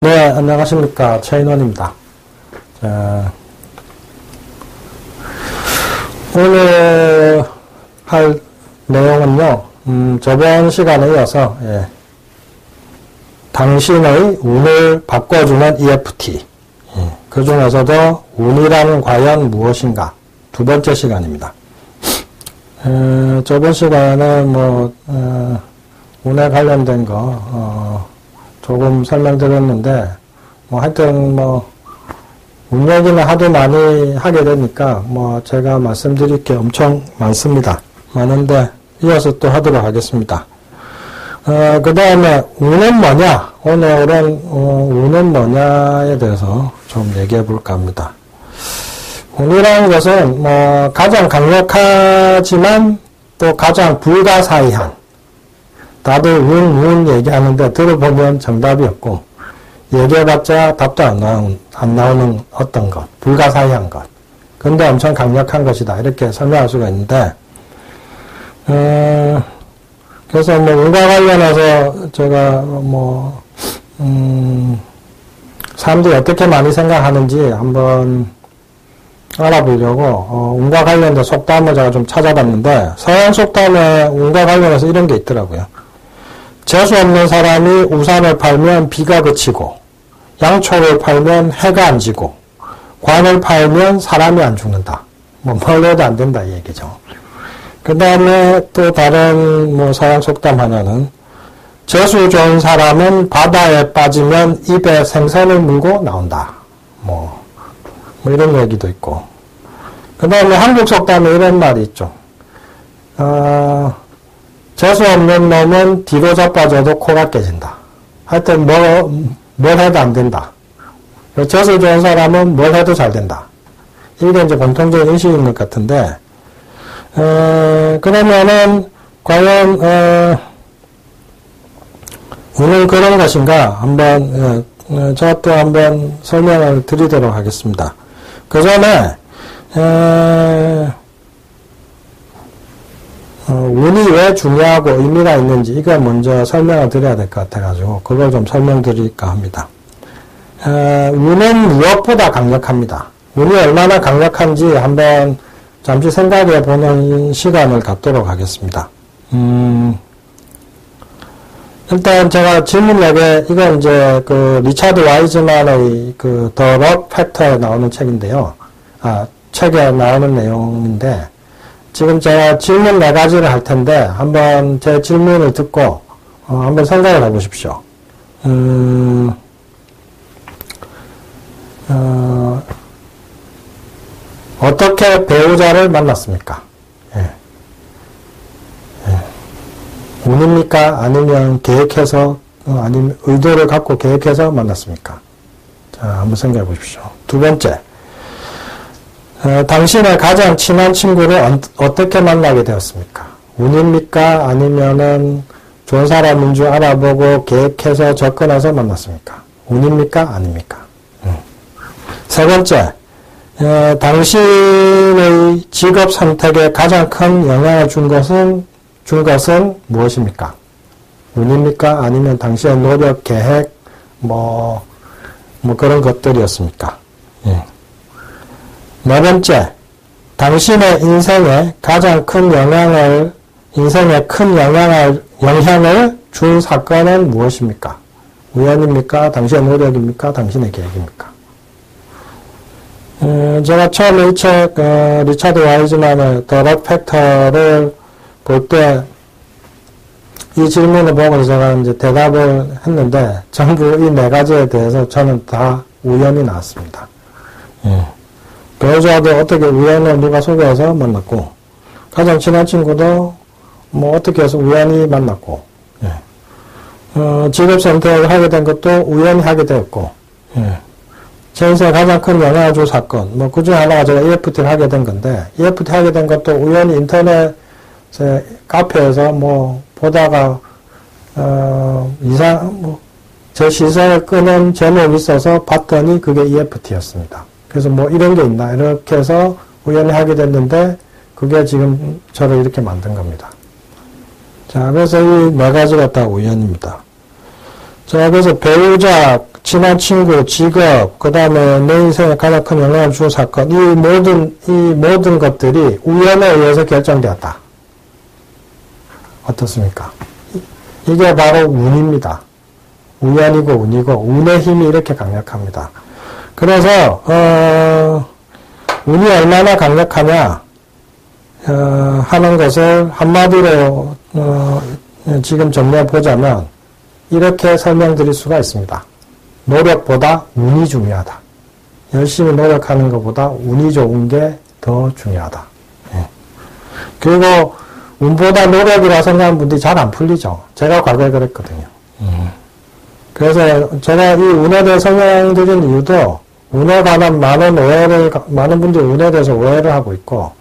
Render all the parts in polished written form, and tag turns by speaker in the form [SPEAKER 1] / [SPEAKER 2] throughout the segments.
[SPEAKER 1] 네, 안녕하십니까. 최인원입니다. 자, 오늘 할 내용은요, 저번 시간에 이어서, 당신의 운을 바꿔주는 EFT. 그 중에서도 운이란 과연 무엇인가? 두 번째 시간입니다. 저번 시간에 운에 관련된 거, 조금 설명드렸는데, 하여튼 운 얘기는 하도 많이 하게 되니까, 제가 말씀드릴 게 엄청 많습니다. 많은데, 이어서 또 하도록 하겠습니다. 그 다음에, 운은 뭐냐? 오늘은, 운은 뭐냐에 대해서 좀 얘기해 볼까 합니다. 운이라는 것은, 가장 강력하지만, 또 가장 불가사의한, 다들 운 얘기하는데 들어보면 정답이 없고, 얘기해봤자 답도 안 나오는 어떤 것, 불가사의한 것. 근데 엄청 강력한 것이다. 이렇게 설명할 수가 있는데, 그래서 운과 관련해서 제가 사람들이 어떻게 많이 생각하는지 한번 알아보려고, 운과 관련된 속담을 제가 좀 찾아봤는데, 서양 속담에 운과 관련해서 이런 게 있더라고요. 재수 없는 사람이 우산을 팔면 비가 그치고, 양초를 팔면 해가 안 지고, 관을 팔면 사람이 안 죽는다. 뭘 해도 안 된다, 이 얘기죠. 그 다음에 또 다른 서양 속담 하나는, 재수 좋은 사람은 바다에 빠지면 입에 생선을 물고 나온다. 이런 얘기도 있고. 그 다음에 한국 속담에 이런 말이 있죠. 재수 없는 놈은 뒤로 자빠져도 코가 깨진다. 하여튼 뭘 해도 안 된다. 재수 좋은 사람은 뭘 해도 잘 된다. 이게 이제 공통적인 인식인 것 같은데, 그러면은 과연 운은 그런 것인가 한번 저도 한번 설명을 드리도록 하겠습니다. 그 전에 운이 왜 중요하고 의미가 있는지 이걸 먼저 설명을 드려야 될 것 같아가지고 그걸 좀 설명드릴까 합니다. 운은 무엇보다 강력합니다. 운이 얼마나 강력한지 한번 잠시 생각해 보는 시간을 갖도록 하겠습니다. 일단 제가 질문 4개, 이건 이제 리차드 와이즈만의 The Luck Factor에 나오는 책인데요. 책에 나오는 내용인데, 지금 제가 질문 4가지를 할 텐데, 한번 제 질문을 듣고, 한번 생각을 해 보십시오. 어떻게 배우자를 만났습니까? 운입니까? 아니면 계획해서, 아니면 의도를 갖고 계획해서 만났습니까? 자, 한번 생각해 보십시오. 두 번째. 당신의 가장 친한 친구를 어떻게 만나게 되었습니까? 운입니까? 아니면은 좋은 사람인 줄 알아보고 계획해서 접근해서 만났습니까? 운입니까? 아닙니까? 세 번째. 당신의 직업 선택에 가장 큰 영향을 준 것은 무엇입니까? 운입니까? 아니면 당신의 노력, 계획, 그런 것들이었습니까? 네 번째, 당신의 인생에 가장 큰 영향을 준 사건은 무엇입니까? 우연입니까? 당신의 노력입니까? 당신의 계획입니까? 제가 처음에 이 책, 리차드 와이즈만의 The Luck Factor를 볼 때, 이 질문을 보고 제가 이제 대답을 했는데, 전부 이 4가지에 대해서 저는 다 우연히 나왔습니다. 배우자도 어떻게 우연히 누가 소개해서 만났고, 가장 친한 친구도 어떻게 해서 우연히 만났고, 직업 선택을 하게 된 것도 우연히 하게 되었고, 제 인생에 가장 큰 영향을 준 사건, 그 중에 하나가 제가 EFT를 하게 된 건데, EFT 하게 된 것도 우연히 인터넷 카페에서 보다가, 제 시선을 끄는 제목이 있어서 봤더니 그게 EFT였습니다. 그래서 이런 게 있나, 이렇게 해서 우연히 하게 됐는데, 그게 지금 저를 이렇게 만든 겁니다. 자, 그래서 이 4가지가 다 우연입니다. 자, 그래서 배우자, 친한 친구, 직업, 그 다음에 내 인생에 가장 큰 영향을 준 사건, 이 모든 것들이 우연에 의해서 결정되었다. 어떻습니까? 이게 바로 운입니다. 우연이고 운이고, 운의 힘이 이렇게 강력합니다. 그래서, 운이 얼마나 강력하냐, 하는 것을 한마디로, 지금 정리해 보자면, 이렇게 설명드릴 수가 있습니다. 노력보다 운이 중요하다. 열심히 노력하는 것보다 운이 좋은 게 더 중요하다. 예. 그리고 운보다 노력이라 생각하는 분들이 잘 안 풀리죠. 제가 과거에 그랬거든요. 그래서 제가 이 운에 대해 설명드린 이유도 운에 관한 많은 분들이 운에 대해서 오해를 하고 있고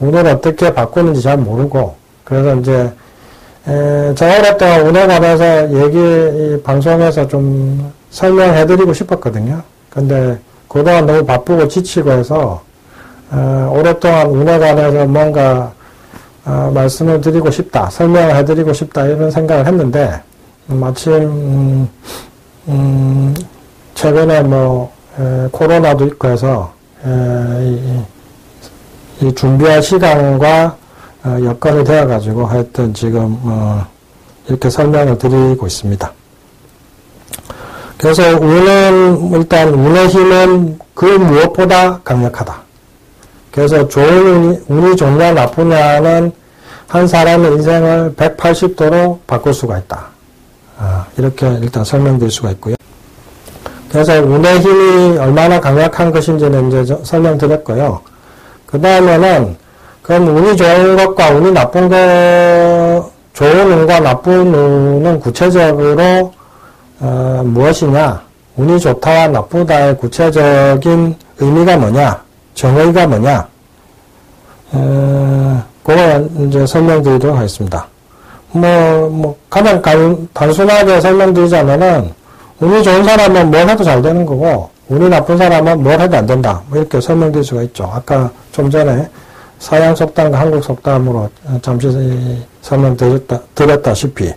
[SPEAKER 1] 운을 어떻게 바꾸는지 잘 모르고 그래서 이제 제가 오랫동안 운에 관해서 방송에서 좀 설명해드리고 싶었거든요. 근데 그동안 너무 바쁘고 지치고 해서 오랫동안 운에 관해서 뭔가 말씀을 드리고 싶다, 설명을 해드리고 싶다 이런 생각을 했는데 마침 최근에 코로나도 있고 해서 이 준비할 시간과 여건이 되어가지고 하여튼 지금 이렇게 설명을 드리고 있습니다. 그래서 일단 운의 힘은 그 무엇보다 강력하다. 그래서 좋은 운이 좋냐 나쁘냐는 한 사람의 인생을 180도로 바꿀 수가 있다. 이렇게 일단 설명드릴 수가 있고요. 그래서 운의 힘이 얼마나 강력한 것인지는 이제 설명드렸고요. 그 다음에는 그럼 운이 좋은 것과 운이 나쁜 것, 좋은 운과 나쁜 운은 구체적으로 무엇이냐? 운이 좋다와 나쁘다의 구체적인 의미가 뭐냐? 정의가 뭐냐? 그걸 이제 설명드리도록 하겠습니다. 가장 단순하게 설명드리자면은, 운이 좋은 사람은 뭘 해도 잘 되는 거고, 운이 나쁜 사람은 뭘 해도 안 된다. 이렇게 설명드릴 수가 있죠. 좀 전에 서양 속담과 한국 속담으로 잠시 설명드렸다시피.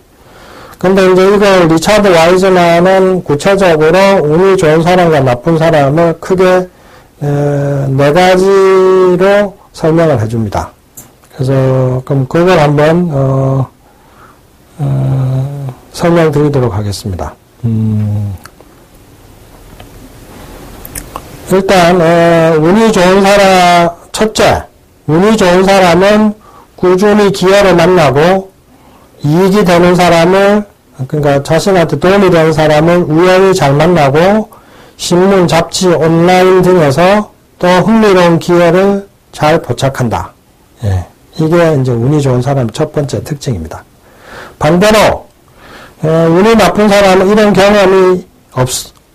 [SPEAKER 1] 근데 이제 이걸 리차드 와이즈만은 구체적으로 운이 좋은 사람과 나쁜 사람을 크게 네 가지로 설명을 해줍니다. 그래서 그럼 그걸 한번 설명드리도록 하겠습니다. 일단 운이 좋은 사람 첫째, 운이 좋은 사람은 꾸준히 기회를 만나고 이익이 되는 사람을 그러니까 자신한테 도움이 되는 사람을 우연히 잘 만나고 신문, 잡지, 온라인 등에서 또 흥미로운 기회를 잘 포착한다. 예, 이게 이제 운이 좋은 사람의 첫 번째 특징입니다. 반대로 운이 나쁜 사람은 이런 경험이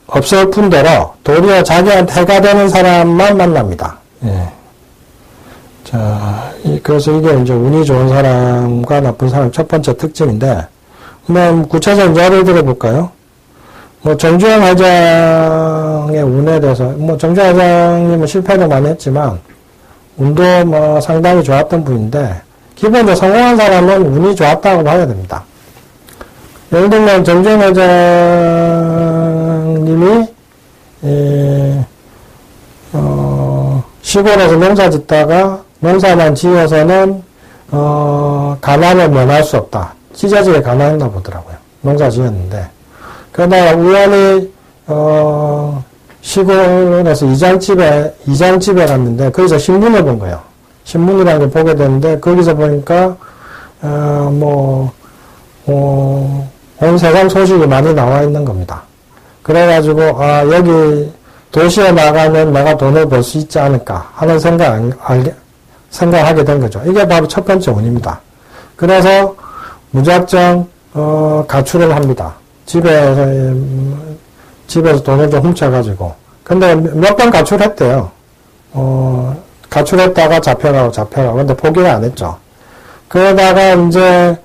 [SPEAKER 1] 없을 뿐더러 도리어 자기한테 해가 되는 사람만 만납니다. 예. 자, 그래서 이게 이제 운이 좋은 사람과 나쁜 사람 첫 번째 특징인데, 구체적인 예를 들어볼까요? 정주영 회장의 운에 대해서, 정주영 회장님은 실패를 많이 했지만, 운도 상당히 좋았던 분인데, 기본적으로 성공한 사람은 운이 좋았다고 봐야 됩니다. 예를 들면, 정주영 회장님이, 시골에서 농사 짓다가, 농사만 지어서는, 가난을 면할 수 없다. 찢어지게 가난했나 보더라고요. 농사 지었는데. 그러다가 우연히, 시골에서 이장집에 갔는데, 거기서 신문을 본 거예요. 신문이라는 걸 보게 됐는데, 거기서 보니까, 온 세상 소식이 많이 나와 있는 겁니다. 그래가지고, 여기 도시에 나가면 내가 돈을 벌 수 있지 않을까 하는 생각하게 된 거죠. 이게 바로 첫 번째 운입니다. 그래서 무작정 가출을 합니다. 집에서 돈을 좀 훔쳐가지고. 근데 몇 번 가출했대요. 가출했다가 잡혀가고. 근데 포기를 안 했죠. 그러다가 이제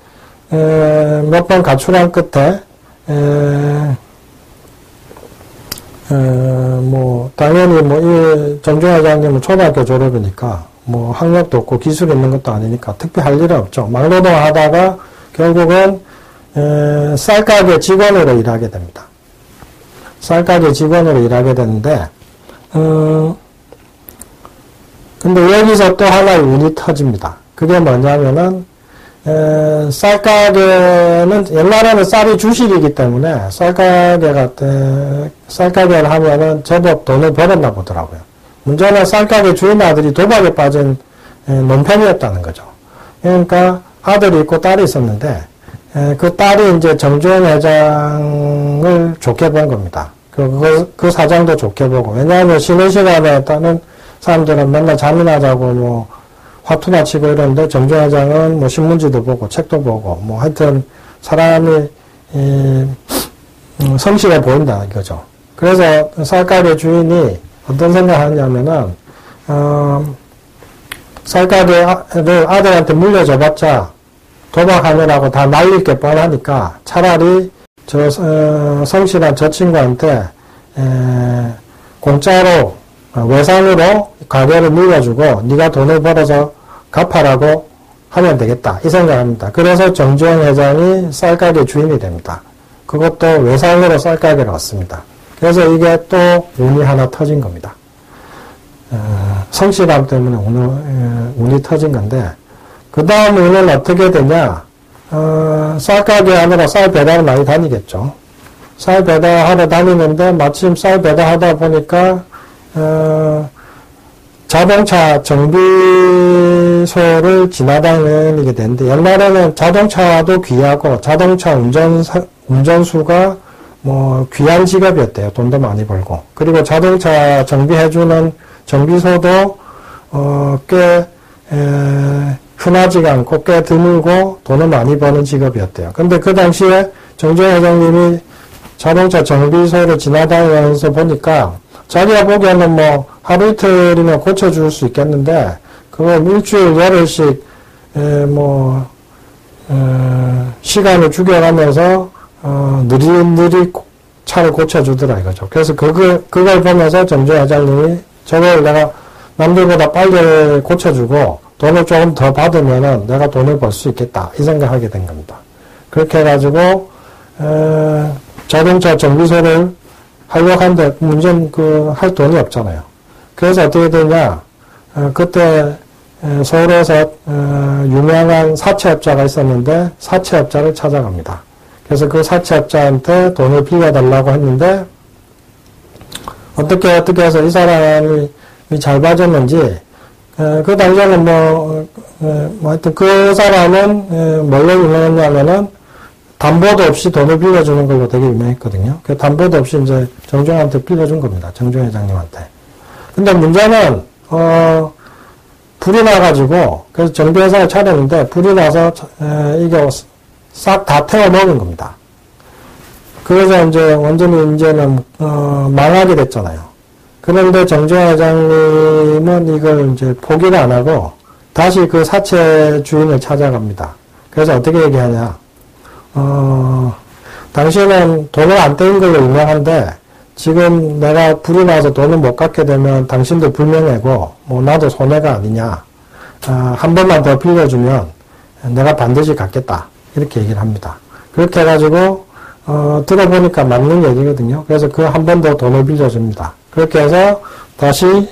[SPEAKER 1] 몇 번 가출한 끝에 당연히 이 정중 회장님은 초등학교 졸업이니까 학력도 없고 기술이 있는 것도 아니니까 특별히 할 일은 없죠. 막노동을 하다가 결국은 쌀가게 직원으로 일하게 됩니다. 쌀가게 직원으로 일하게 되는데, 근데 여기서 또 하나의 운이 터집니다. 그게 뭐냐면은, 쌀가게는, 옛날에는 쌀이 주식이기 때문에, 쌀가게를 하면은 제법 돈을 벌었나 보더라고요. 문제는 쌀가게 주인 아들이 도박에 빠진 논편이었다는 거죠. 그러니까 아들이 있고 딸이 있었는데, 그 딸이 이제 정주행 회장을 좋게 본 겁니다. 그 사장도 좋게 보고. 왜냐하면 쉬는 시간에 따는 사람들은 맨날 잠이나 자고 뭐 화투나 치고 이러는데 정주행 회장은 뭐 신문지도 보고 책도 보고 뭐 하여튼 사람이 성실해 보인다 이거죠. 그래서 쌀가게 주인이 어떤 생각을 하냐면은 쌀가게를 아들한테 물려줘봤자 도박하느라고 다 날릴 게 뻔하니까 차라리 저 성실한 저 친구한테 공짜로 외상으로 가게를 물려주고 네가 돈을 벌어서 갚아라고 하면 되겠다 이 생각합니다. 그래서 정주행 회장이 쌀가게 주인이 됩니다. 그것도 외상으로 쌀가게를 얻습니다. 그래서 이게 또 운이 하나 터진 겁니다. 성실함 때문에 운이 터진 건데 그 다음 운은 어떻게 되냐? 쌀가게 하느라 쌀 배달을 많이 다니겠죠. 쌀 배달하러 다니는데 마침 쌀 배달하다 보니까 자동차 정비소를 지나다니게 되는데 옛날에는 자동차도 귀하고 자동차 운전수가 뭐 귀한 직업이었대요. 돈도 많이 벌고. 그리고 자동차 정비해주는 정비소도 꽤 흔하지가 않고 꽤 드물고 돈을 많이 버는 직업이었대요. 근데 그 당시에 정주행 회장님이 자동차 정비소를 지나다니면서 보니까 자기가 보기에는 뭐 하루 이틀이면 고쳐줄 수 있겠는데 그거 일주일 열흘씩 시간을 죽여가면서 느릿느릿 차를 고쳐주더라 이거죠. 그래서 그걸 보면서 정주행 회장님이 저걸 내가 남들보다 빨리 고쳐주고 돈을 조금 더 받으면은 내가 돈을 벌 수 있겠다 이 생각하게 된 겁니다. 그렇게 해가지고 자동차 정비소를 하려고 하는데 문제는 할 돈이 없잖아요. 그래서 어떻게 되냐? 그때 서울에서 유명한 사채업자가 있었는데 사채업자를 찾아갑니다. 그래서 그 사채업자한테 돈을 빌려달라고 했는데 어떻게 해서 이 사람이 잘 봐줬는지 그 당시에는 하여튼 그 사람은 뭘로 유명했냐면은 담보도 없이 돈을 빌려주는 걸로 되게 유명했거든요. 그 담보도 없이 이제 정주행한테 빌려준 겁니다. 정주행 회장님한테. 근데 문제는, 불이 나가지고, 그래서 정비회사를 차렸는데, 불이 나서, 이게 싹 다 태워 먹은 겁니다. 그래서 이제 완전히 이제는, 망하게 됐잖아요. 그런데 정주행 회장님은 이걸 이제 포기를 안 하고, 다시 그 사채 주인을 찾아갑니다. 그래서 어떻게 얘기하냐. 당신은 돈을 안 떼인 걸로 유명한데, 지금 내가 불이 나서 돈을 못 갚게 되면 당신도 불명예고, 나도 손해가 아니냐. 한 번만 더 빌려주면 내가 반드시 갚겠다. 이렇게 얘기를 합니다. 그렇게 해가지고, 들어보니까 맞는 얘기거든요. 그래서 그 한 번 더 돈을 빌려줍니다. 그렇게 해서 다시,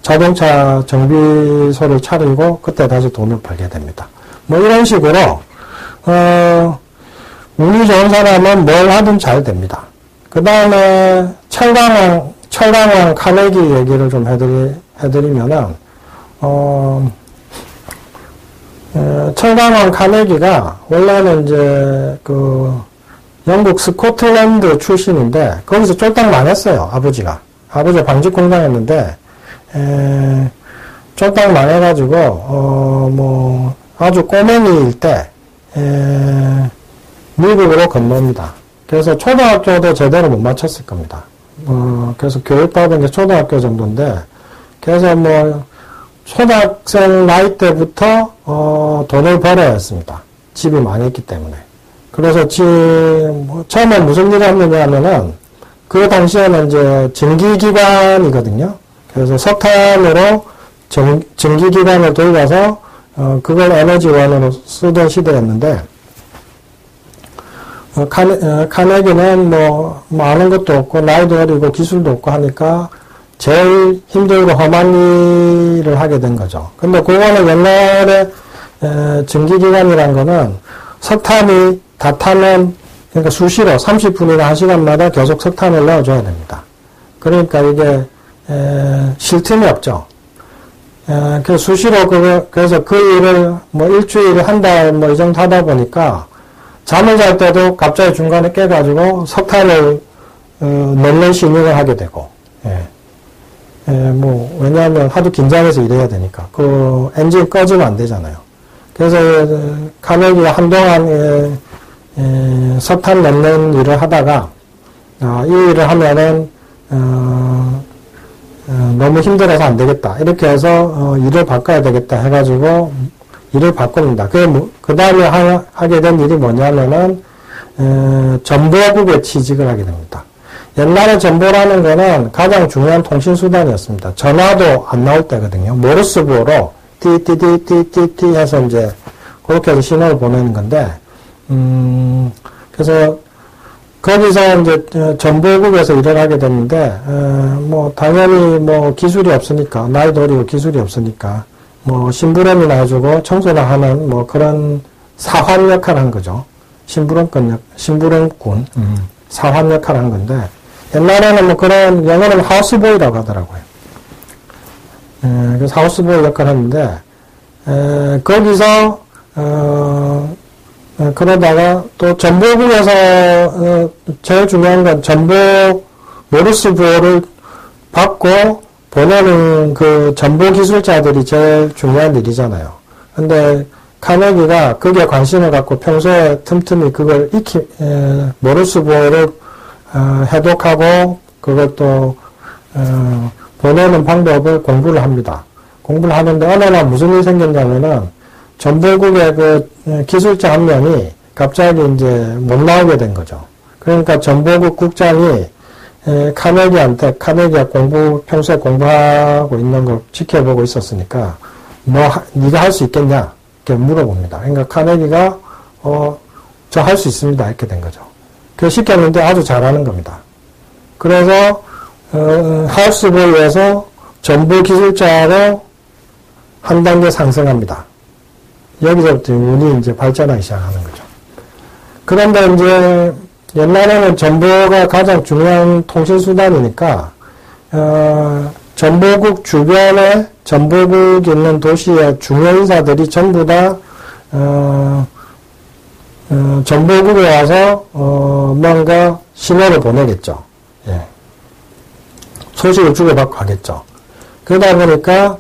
[SPEAKER 1] 자동차 정비소를 차리고, 그때 다시 돈을 벌게 됩니다. 이런 식으로, 운이 좋은 사람은 뭘 하든 잘 됩니다. 그 다음에 철강왕 카네기 얘기를 좀 해드리면은, 철강왕 카네기가 원래는 이제 영국 스코틀랜드 출신인데, 거기서 쫄딱 망했어요, 아버지가. 아버지가 방직 공장했는데, 쫄딱 망해가지고, 아주 꼬맹이일 때, 미국으로 건넙니다. 그래서 초등학교도 제대로 못 마쳤을 겁니다. 그래서 교육받은 게 초등학교 정도인데, 그래서 초등학생 나이 때부터, 돈을 벌어야 했습니다. 집이 망했기 때문에. 그래서 처음에 무슨 일을 했느냐 하면은, 그 당시에는 이제 전기기관이거든요. 그래서 석탄으로 전기기관을 돌려서, 그걸 에너지원으로 쓰던 시대였는데, 카네기는 뭐 아는 것도 없고 나이도 어리고 기술도 없고 하니까 제일 힘들고 험한 일을 하게 된 거죠. 근데 그거는 옛날에 증기기관이란 거는 석탄이 다 타면 그러니까 수시로 30분이나 1시간마다 계속 석탄을 넣어줘야 됩니다. 그러니까 이게 쉴 틈이 없죠. 그래서 수시로 그래서 그 일을 뭐 일주일 한 달 뭐 이 정도 하다 보니까 잠을 잘 때도 갑자기 중간에 깨가지고 석탄을 넣는 시능을 하게 되고 뭐 왜냐하면 하도 긴장해서 일해야 되니까 그 엔진 꺼지면 안 되잖아요. 그래서 카네기가 한동안 석탄 넣는 일을 하다가 이 일을 하면은 너무 힘들어서 안 되겠다 이렇게 해서 일을 바꿔야 되겠다 해가지고 일을 바꿉니다. 그 다음에 하게 된 일이 뭐냐면은 전보국에 취직을 하게 됩니다. 옛날에 전보라는 거는 가장 중요한 통신수단이었습니다. 전화도 안 나올 때거든요. 모르스부호로 띠띠띠띠띠띠 해서 이제 그렇게 해서 신호를 보내는 건데 그래서 거기서 이제 전보국에서 일을 하게 됐는데 뭐 당연히 뭐 기술이 없으니까 나이도 어리고 기술이 없으니까 뭐 심부름이나 해주고 청소나 하는 뭐 그런 사환 역할을 한 거죠. 심부름꾼 사환 역할을 한 건데 옛날에는 뭐 그런 영어는 하우스보이라고 하더라고요. 그래서 하우스보이 역할을 했는데 거기서 그러다가 또 전보국에서 제일 중요한 건 전보 모르스 부호를 받고 보내는 그 전보 기술자들이 제일 중요한 일이잖아요. 근데 카네기가 거기에 관심을 갖고 평소에 틈틈이 그걸 모르스 부호를 해독하고 그걸 또 보내는 방법을 공부를 합니다. 공부를 하는데 어느 날 무슨 일이 생겼냐면은 전보국의 그 기술자 한 명이 갑자기 이제 못 나오게 된 거죠. 그러니까 전보국 국장이 카네기가 평소에 공부하고 있는 걸 지켜보고 있었으니까 네가 할 수 있겠냐 이렇게 물어봅니다. 그러니까 카네기가 저 할 수 있습니다 이렇게 된 거죠. 그래서 시켰는데 아주 잘하는 겁니다. 그래서 하우스보이에서 전보 기술자로 한 단계 상승합니다. 여기서부터 운이 이제 발전하기 시작하는 거죠. 그런데 이제 옛날에는 전보가 가장 중요한 통신수단이니까 전보국 주변에 전보국 있는 도시의 중요인사들이 전부 다 전보국에 와서 뭔가 신호를 보내겠죠. 예. 소식을 주고받고 하겠죠. 그러다 보니까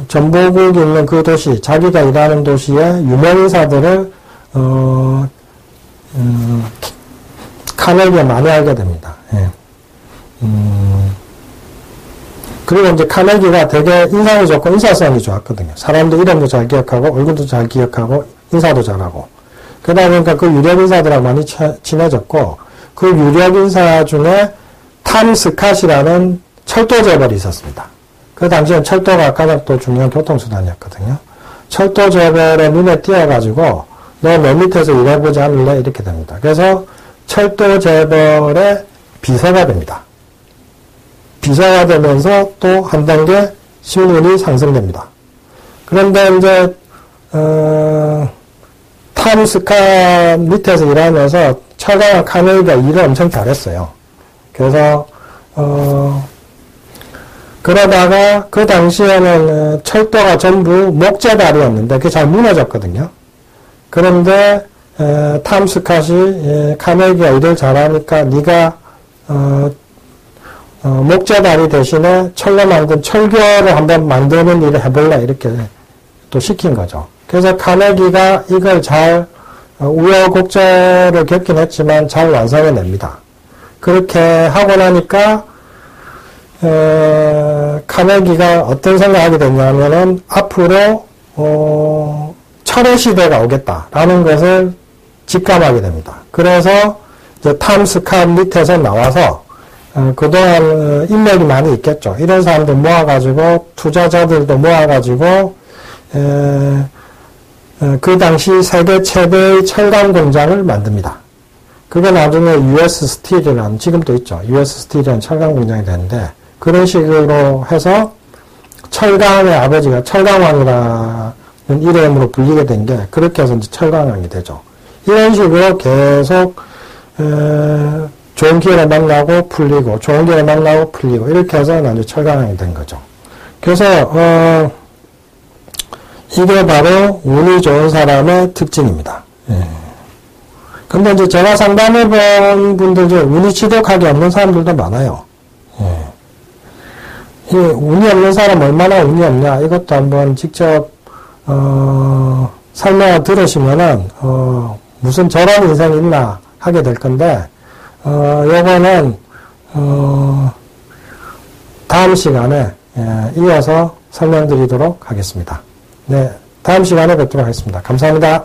[SPEAKER 1] 전보국이 있는 그 도시, 자기가 일하는 도시의 유명인사들을, 카네기가 많이 알게 됩니다. 예. 그리고 이제 카네기가 되게 인상이 좋고 인사성이 좋았거든요. 사람들 이름도 잘 기억하고, 얼굴도 잘 기억하고, 인사도 잘하고. 그러다 보니까 그 유력인사들하고 많이 친해졌고, 그 유력인사 중에 탐 스캇이라는 철도 재벌이 있었습니다. 그 당시엔 철도가 가장 또 중요한 교통수단이었거든요. 철도 재벌의 눈에 띄어가지고 너 밑에서 일해보지 않을래? 이렇게 됩니다. 그래서 철도 재벌의 비서가 됩니다. 비서가 되면서 또 한 단계 신분이 상승됩니다. 그런데 이제 탐 스캇 밑에서 일하면서 철강한 카네기가 일을 엄청 잘했어요. 그래서 그러다가 그 당시에는 철도가 전부 목재다리였는데 그게 잘 무너졌거든요. 그런데 탐 스캇이 카네기가 일을 잘하니까 네가 목재다리 대신에 철로 만든 철교를 한번 만드는 일을 해볼래 이렇게 또 시킨 거죠. 그래서 카네기가 이걸 잘 우여곡절을 겪긴 했지만 잘 완성해냅니다. 그렇게 하고 나니까 카네기가 어떤 생각을 하게 됐냐면은 앞으로 철의 시대가 오겠다라는 것을 직감하게 됩니다. 그래서 이제 탐 스캇 밑에서 나와서 그동안 인맥이 많이 있겠죠. 이런 사람들 모아가지고 투자자들도 모아가지고 그 당시 세계 최대의 철강 공장을 만듭니다. 그게 나중에 US 스틸이라는, 지금도 있죠. US 스틸이라는 철강 공장이 되는데, 그런 식으로 해서 철강의 아버지가 철강왕이라는 이름으로 불리게 된 게, 그렇게 해서 이제 철강왕이 되죠. 이런 식으로 계속, 좋은 기회를 만나고 풀리고, 좋은 기회를 만나고 풀리고, 이렇게 해서 나중에 철강왕이 된 거죠. 그래서, 이게 바로 운이 좋은 사람의 특징입니다. 예. 근데 이제 제가 상담해본 분들 중에 운이 지독하게 없는 사람들도 많아요. 예. 이 운이 없는 사람 얼마나 운이 없냐, 이것도 한번 직접, 설명을 들으시면은, 무슨 저런 인생이 있나 하게 될 건데, 요거는, 다음 시간에, 이어서 설명드리도록 하겠습니다. 네, 다음 시간에 뵙도록 하겠습니다. 감사합니다.